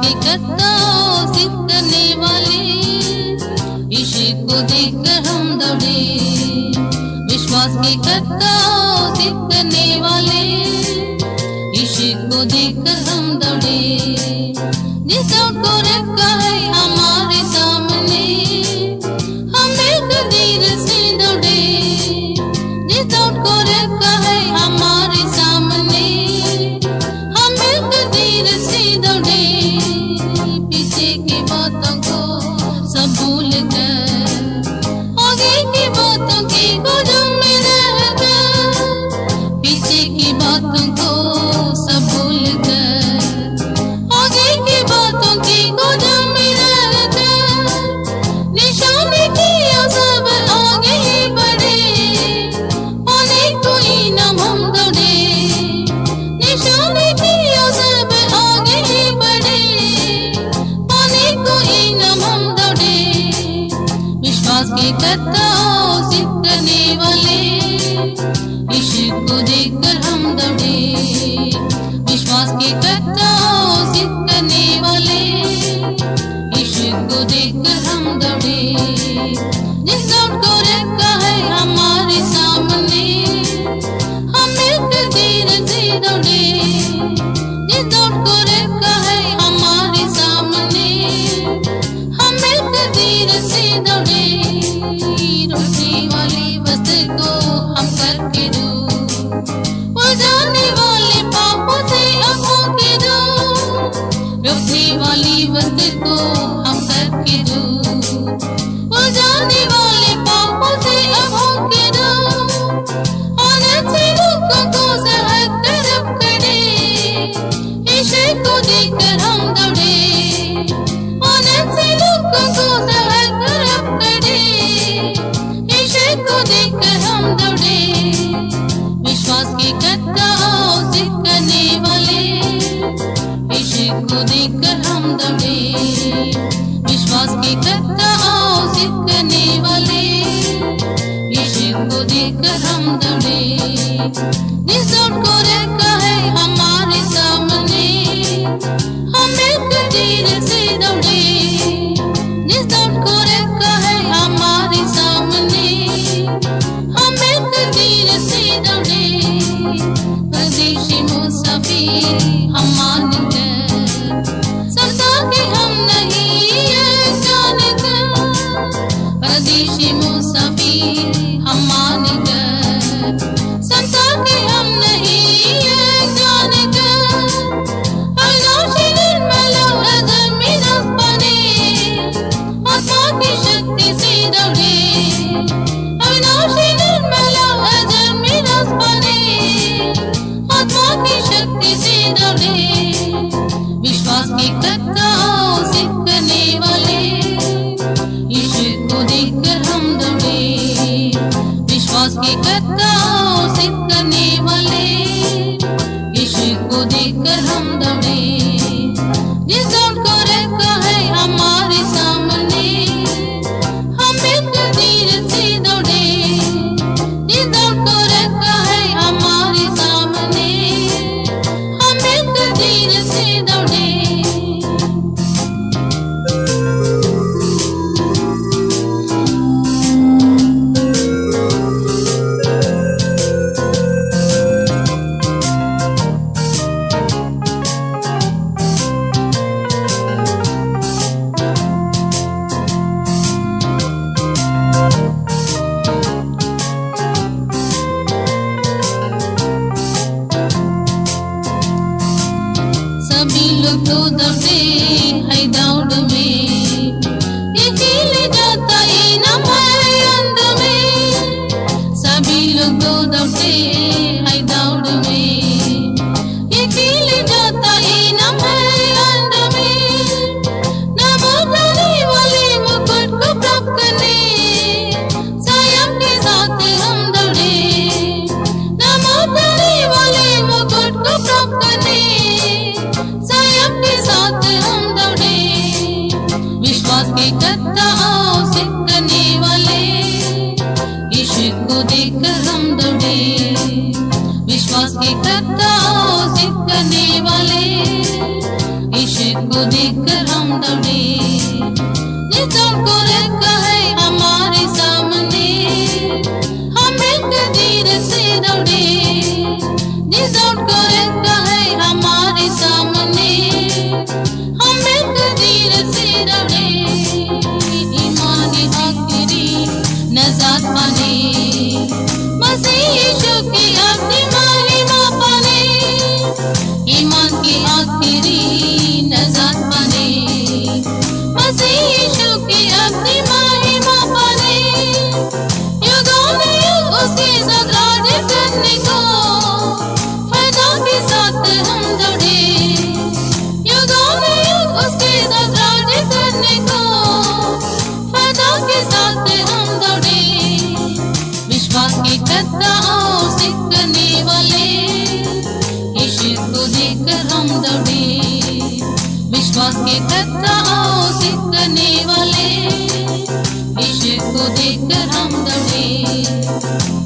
की कताओं सिद्ध करने वाले यीशु को देखकर हम दौड़े। विश्वास की कताओं सिद्ध करने वाले यीशु को देखकर हम दौड़े। जिस दौड़ को रखा है हमारे सामने हम मिलकर धीरे से दौड़े। जिस दौड़ को रखा है हमारे सामने हम मिलकर धीरे से दौड़े। पीछे की बातों को सब भूल कर आगे की बातों की गोद में रहकर। पीछे की बातों को सब भूल कर आगे की बातों की गोद में रहकर। निशाने की सब आगे ही बढ़े पाने को इनाम हम दौड़े। निशाने की सब आगे ही बढ़े पाने को इनाम हम दौड़े। विश्वास की कताओं सिद्ध करने वाले यीशु को देखकर हम दौड़े। विश्वास की कताओं सिद्ध करने वाले यीशु को देखकर हम दौड़े। जिस दौड़ को रखा है हमारे सामने हम मिलकर धीरे से दौड़े। जिस दौड़ को रखा है हमारे सामने हम मिलकर धीरे से दौड़े। रोकने वाली वस्तु को हम करके दूर वो जाने वाले पापों से अब के दूर। रोकने वाली वस्तु को हम करके दूर वो जाने वाले पापों से अब के दूर। अनंत से दुखों को सहकर अब खड़े यीशु को देखकर हम दौड़े। अनंत से दुखों को सहकर अब खड़े यीशु को देखकर हम दौड़े। विश्वास की कताओं सिद्ध करने वाले यीशु को देखकर हम दौड़े। विश्वास की कताओं सिद्ध करने वाले यीशु को देखकर हम दौड़े। जिस दौड़ को रखा है हमारे सामने हम मिलकर धीरे से दौड़े। जिस दौड़ को रखा है हमारे सामने हम मिलकर धीरे से दौड़े। परदेशी मुसाफिर हम मान कर संसार के हम नहीं जानकर। परदेशी मुसाफिर हम मान कर संसार के हम नहीं जानकर। अविनाशी निर्मल अजमीन पाने आत्मा की शक्ति से दौड़े। अविनाशी निर्मल अजमीन पाने आत्मा की शक्ति से दौड़े। विश्वास की कताओं सिद्ध करने वाले यीशु को देखकर हम दौड़े। विश्वास की कताओं सिद्ध करने वाले यीशु को देखकर हम दौड़े। जिस दौड़ को रखा है हमारे सामने हम मिलकर धीरे से दौड़े। जिस दौड़ को रखा है हमारे सामने हम मिलकर धीरे से दौड़े। सभी लोग तो दौड़ते है दौड़ में अकेले जाता इनाम है अंत में। सभी लोग तो दौड़ते है दौड़ में अकेले जाता इनाम है अंत में। नमो जाने वाले मुकुट को प्राप्त करने स्वयं के साथ हम दौड़े। नमो जाने वाले मुकुट को प्राप्त करने स्वयं के साथ हम करता और सीखने वाले, यीशु को देखकर हम दौड़े। विश्वास के करता और सीखने वाले, यीशु को देखकर हम दौड़े।